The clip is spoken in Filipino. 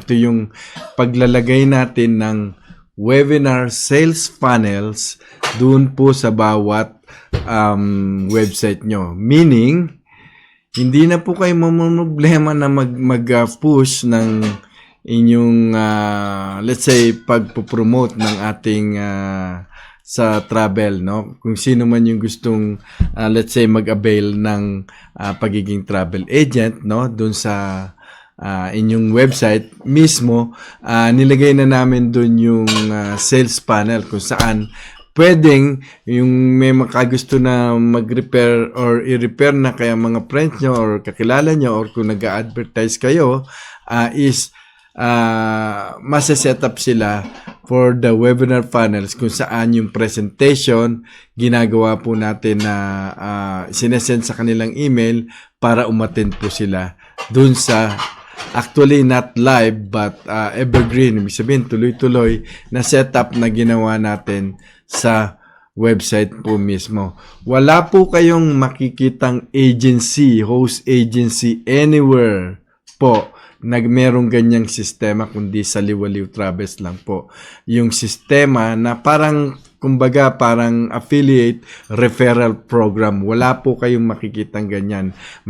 Ito yung paglalagay natin ng webinar sales funnels doon po sa bawat website nyo. Meaning, hindi na po kayo mamumroblema na mag-push ng inyong, let's say, pagpo-promote ng ating sa travel, no? Kung sino man yung gustong, let's say, mag-avail ng pagiging travel agent, no? Doon sa inyong website mismo, nilagay na namin doon yung sales panel kung saan pwedeng yung may makagusto na mag-repair or i-repair na kaya mga friends nyo or kakilala nyo or kung nag-advertise kayo, is masa-set up sila for the webinar funnels kung saan yung presentation ginagawa po natin na sinesend sa kanilang email para umattend po sila dun sa actually not live but evergreen, ibig sabihin tuloy-tuloy na setup na ginawa natin sa website po mismo. Wala po kayong makikitang agency, host agency anywhere po merong ganyang sistema kundi sa Liwaliw Travels lang po. Yung sistema na parang kumbaga parang affiliate referral program. Wala po kayong makikitang ganyan.